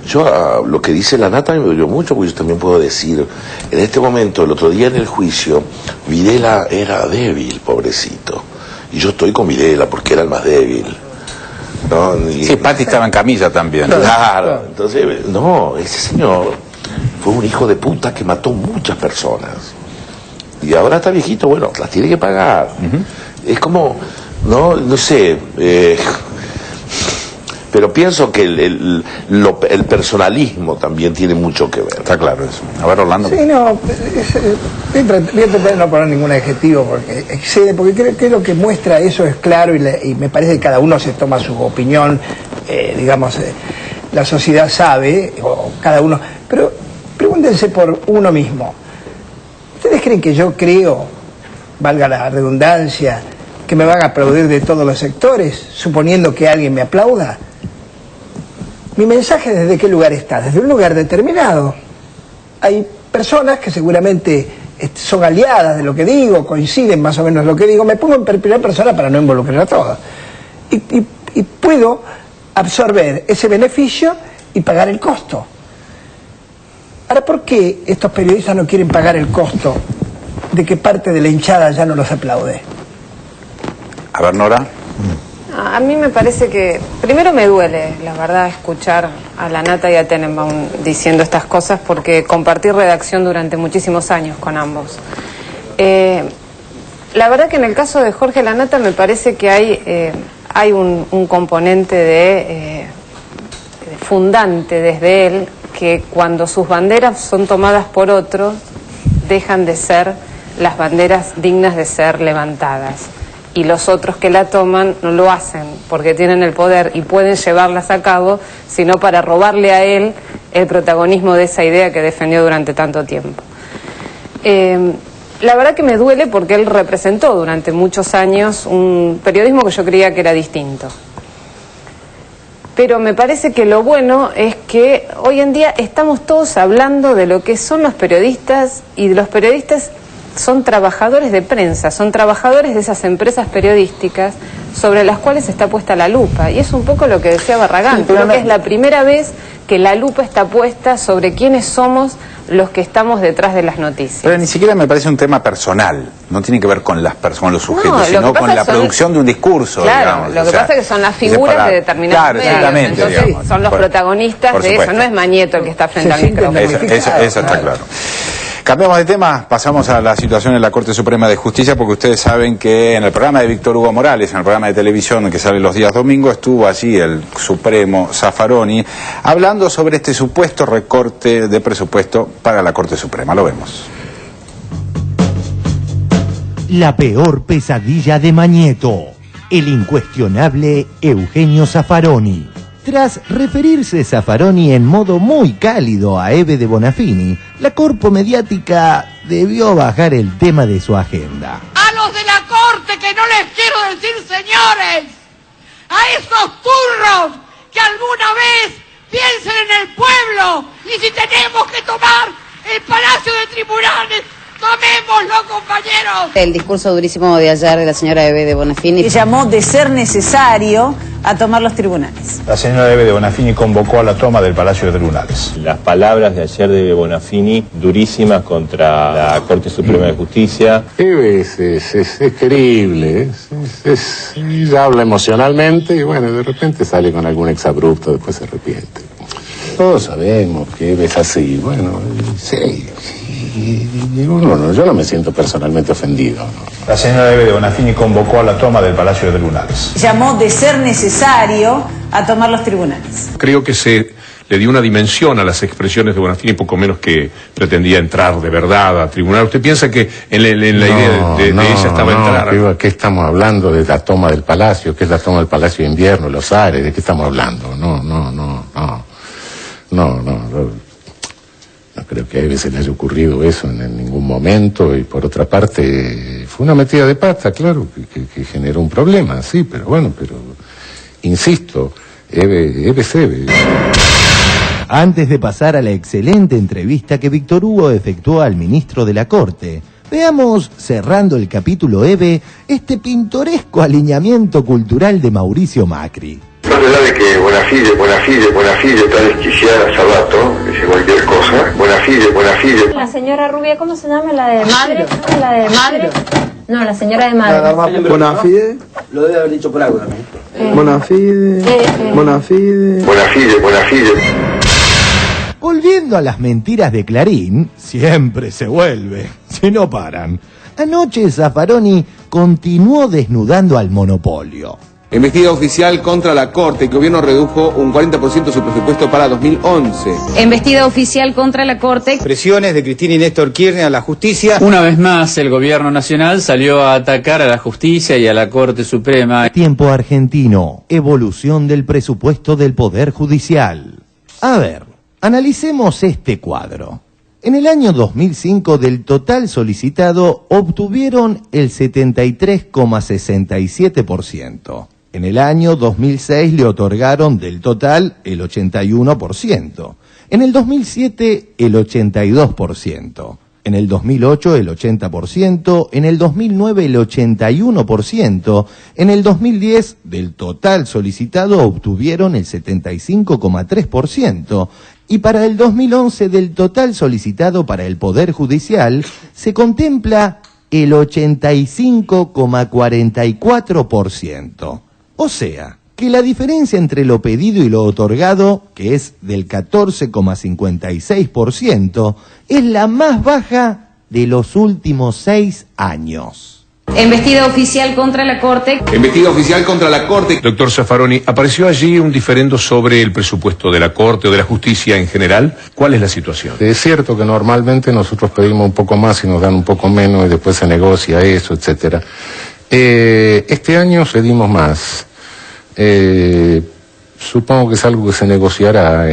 Yo lo que dice La Nata me dolió mucho, porque yo también puedo decir, en este momento, el otro día en el juicio, Videla era débil, pobrecito. Y yo estoy con Videla porque era el más débil, ¿no? Sí, Patti estaba en camilla también. Claro, entonces, no, ese señor fue un hijo de puta que mató muchas personas. Y ahora está viejito, bueno, las tiene que pagar. Es como... No sé, pero pienso que el personalismo también tiene mucho que ver. Está claro eso. A ver, Orlando. Sí, no, voy a tratar de no poner ningún adjetivo porque excede, porque creo que lo que muestra eso es claro y me parece que cada uno se toma su opinión, la sociedad sabe, o cada uno, pero pregúntense por uno mismo. ¿Ustedes creen que yo creo, valga la redundancia, que me van a aplaudir de todos los sectores, suponiendo que alguien me aplauda? Mi mensaje, ¿desde qué lugar está? Desde un lugar determinado. Hay personas que seguramente son aliadas de lo que digo, coinciden más o menos lo que digo, me pongo en primera persona para no involucrar a todos. Y puedo absorber ese beneficio y pagar el costo. Ahora, ¿por qué estos periodistas no quieren pagar el costo de que parte de la hinchada ya no los aplaude? A ver, Nora. A mí me parece que, primero me duele, la verdad, escuchar a La Nata y a Tenenbaum diciendo estas cosas, porque compartí redacción durante muchísimos años con ambos. La verdad que en el caso de Jorge La Nata me parece que hay un componente de fundante desde él, que cuando sus banderas son tomadas por otros, dejan de ser las banderas dignas de ser levantadas. Y los otros que la toman no lo hacen porque tienen el poder y pueden llevarlas a cabo, sino para robarle a él el protagonismo de esa idea que defendió durante tanto tiempo. La verdad que me duele porque él representó durante muchos años un periodismo que yo creía que era distinto. Pero me parece que lo bueno es que hoy en día estamos todos hablando de lo que son los periodistas, y los periodistas son trabajadores de prensa, son trabajadores de esas empresas periodísticas sobre las cuales está puesta la lupa. Y es un poco lo que decía Barragán, creo que es la primera vez que la lupa está puesta sobre quiénes somos los que estamos detrás de las noticias. Pero ni siquiera me parece un tema personal, no tiene que ver con las personas, los sujetos, sino con la producción de un discurso. Claro, digamos. lo que pasa es que son las figuras de determinados medios, entonces digamos, son los protagonistas de eso, no es Mañeto el que está frente al micrófono. Eso está claro. Cambiamos de tema, pasamos a la situación en la Corte Suprema de Justicia, porque ustedes saben que en el programa de Víctor Hugo Morales, en el programa de televisión que sale los días domingos, estuvo allí el Supremo Zaffaroni hablando sobre este supuesto recorte de presupuesto para la Corte Suprema. Lo vemos. La peor pesadilla de Mañeto, el incuestionable Eugenio Zaffaroni. Tras referirse Zaffaroni en modo muy cálido a Eve de Bonafini, la corpo mediática debió bajar el tema de su agenda. A los de la corte que no les quiero decir señores, a esos turros que alguna vez piensen en el pueblo, y si tenemos que tomar el Palacio de Tribunales, tomémoslo, compañeros. El discurso durísimo de ayer de la señora Eve de Bonafini, que llamó de ser necesario a tomar los tribunales. La señora Eve de Bonafini convocó a la toma del Palacio de Tribunales. Las palabras de ayer de Eve Bonafini, durísimas contra la Corte Suprema de Justicia. Eve es querible, ella habla emocionalmente y bueno, de repente sale con algún exabrupto, después se arrepiente. Todos sabemos que Eve es así, bueno, sí. Yo no me siento personalmente ofendido, ¿no? La señora Eve de Bonafini convocó a la toma del Palacio de Tribunales. Llamó de ser necesario a tomar los tribunales. Creo que se le dio una dimensión a las expresiones de Bonafini, poco menos que pretendía entrar de verdad a tribunal. ¿Usted piensa que en la idea de ella estaba entrar? ¿Qué estamos hablando de la toma del Palacio? ¿Qué es la toma del Palacio de Invierno, los Ares? ¿De qué estamos hablando? No creo que a Eve se le haya ocurrido eso en ningún momento, y por otra parte fue una metida de pata, claro, que generó un problema, sí, pero bueno, insisto, Eve es Eve. Antes de pasar a la excelente entrevista que Víctor Hugo efectuó al ministro de la Corte, veamos, cerrando el capítulo Eve, este pintoresco alineamiento cultural de Mauricio Macri. Más allá de que Bonafide está desquiciada hace rato, dice cualquier cosa, Bonafide. La señora rubia, ¿cómo se llama? ¿La de madre? ¿La de madre? No, la señora de madre. Bonafide, lo debe haber dicho por algo también. Bonafide. Volviendo a las mentiras de Clarín, siempre se vuelve, si no paran. Anoche Zaffaroni continuó desnudando al monopolio. Embestida oficial contra la Corte, el gobierno redujo un 40% su presupuesto para 2011. Embestida oficial contra la Corte. Presiones de Cristina y Néstor Kirchner a la justicia. Una vez más, el gobierno nacional salió a atacar a la justicia y a la Corte Suprema. Tiempo argentino, evolución del presupuesto del Poder Judicial. A ver, analicemos este cuadro. En el año 2005, del total solicitado, obtuvieron el 73,67%. En el año 2006 le otorgaron del total el 81%. En el 2007 el 82%. En el 2008 el 80%. En el 2009 el 81%. En el 2010 del total solicitado obtuvieron el 75,3%. Y para el 2011 del total solicitado para el Poder Judicial se contempla el 85,44%. O sea, que la diferencia entre lo pedido y lo otorgado, que es del 14,56%, es la más baja de los últimos 6 años. Embestida oficial contra la Corte. Embestida oficial contra la Corte. Doctor Zaffaroni, ¿apareció allí un diferendo sobre el presupuesto de la Corte o de la justicia en general? ¿Cuál es la situación? Es cierto que normalmente nosotros pedimos un poco más y nos dan un poco menos y después se negocia eso, etcétera. Este año cedimos más. Supongo que es algo que se negociará,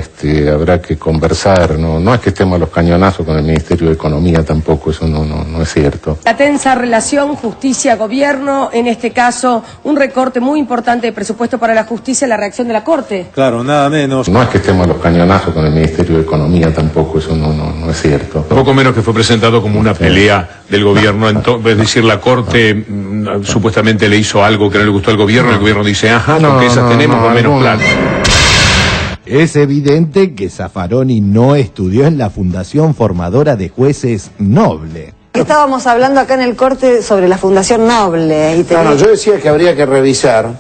habrá que conversar, no es que estemos a los cañonazos con el Ministerio de Economía tampoco, eso no es cierto. La tensa relación justicia-gobierno, en este caso un recorte muy importante de presupuesto para la justicia, la reacción de la Corte. Claro, nada menos. No es que estemos a los cañonazos con el Ministerio de Economía tampoco, eso no es cierto. Poco menos que fue presentado como una pelea del gobierno, es decir, la Corte supuestamente le hizo algo que no le gustó al gobierno, el gobierno dice, ajá, porque esas tenemos con menos plata. Es evidente que Zaffaroni no estudió en la Fundación Formadora de Jueces Noble. Estábamos hablando acá en el corte sobre la Fundación Noble. Yo decía que habría que revisar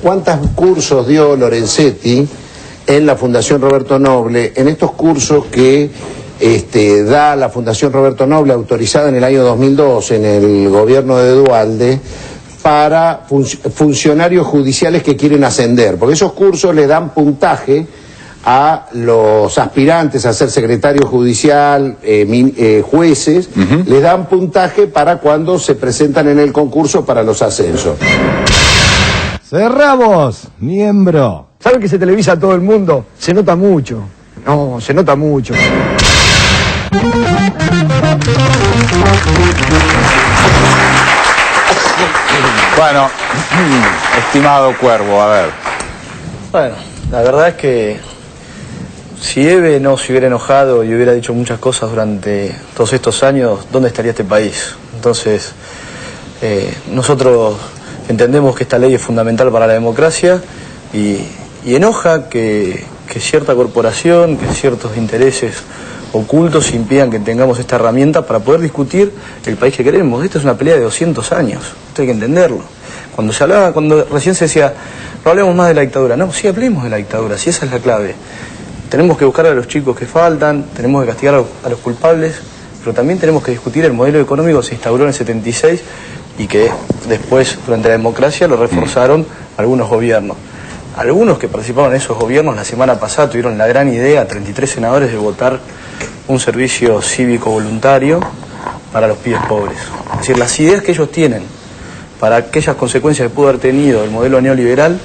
cuántos cursos dio Lorenzetti en la Fundación Roberto Noble, en estos cursos que da la Fundación Roberto Noble, autorizada en el año 2002 en el gobierno de Duhalde, para funcionarios judiciales que quieren ascender, porque esos cursos le dan puntaje a los aspirantes a ser secretario judicial, jueces, les dan puntaje para cuando se presentan en el concurso para los ascensos. Cerramos, miembro. ¿Sabe que se televisa a todo el mundo? Se nota mucho. No, se nota mucho. Bueno, estimado Cuervo, a ver. Bueno, la verdad es que si Eve no se hubiera enojado y hubiera dicho muchas cosas durante todos estos años, ¿dónde estaría este país? Entonces, nosotros entendemos que esta ley es fundamental para la democracia y enoja que cierta corporación, que ciertos intereses ocultos impidan que tengamos esta herramienta para poder discutir el país que queremos. Esta es una pelea de 200 años, esto hay que entenderlo. Cuando recién se decía, no hablemos más de la dictadura, no, sí hablemos de la dictadura, sí, esa es la clave. Tenemos que buscar a los chicos que faltan, tenemos que castigar a los culpables, pero también tenemos que discutir el modelo económico que se instauró en el 76 y que después, durante la democracia, lo reforzaron algunos gobiernos. Algunos que participaron en esos gobiernos la semana pasada tuvieron la gran idea, 33 senadores, de votar un servicio cívico voluntario para los pibes pobres. Es decir, las ideas que ellos tienen para aquellas consecuencias que pudo haber tenido el modelo neoliberal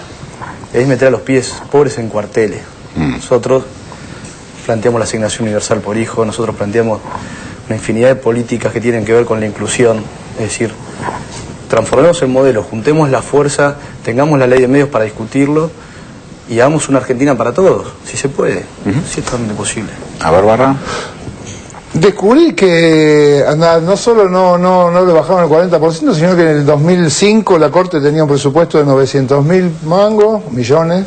es meter a los pibes pobres en cuarteles. Nosotros planteamos la asignación universal por hijo, nosotros planteamos una infinidad de políticas que tienen que ver con la inclusión, es decir, transformemos el modelo, juntemos la fuerza, tengamos la ley de medios para discutirlo y hagamos una Argentina para todos, si se puede, si es totalmente posible. A ver, Barra. Descubrí que no solo no le bajaron el 40%, sino que en el 2005 la Corte tenía un presupuesto de 900.000 millones,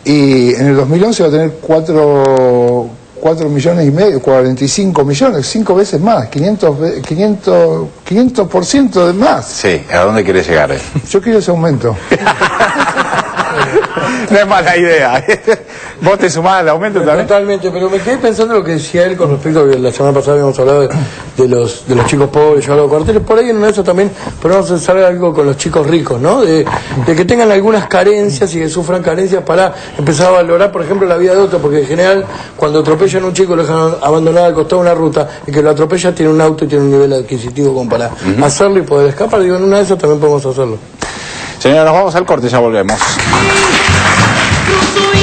y en el 2011 va a tener 4 millones y medio, 45 millones, 5 veces más, 500% de más. Sí, ¿a dónde quiere llegar él? Yo quiero ese aumento. No es mala idea. ¿Vos te sumás al aumento también? Totalmente, pero me quedé pensando en lo que decía él con respecto a que la semana pasada habíamos hablado de los chicos pobres, yo hablo de cuarteles, por ahí en eso también podemos hacer algo con los chicos ricos, ¿no? De que tengan algunas carencias y que sufran carencias para empezar a valorar, por ejemplo, la vida de otro, porque en general cuando atropellan a un chico lo dejan abandonado al costado de una ruta, y que lo atropella tiene un auto y tiene un nivel adquisitivo como para hacerlo y poder escapar. Digo, en una de esas también podemos hacerlo. Señora, nos vamos al corte, ya volvemos. Yo soy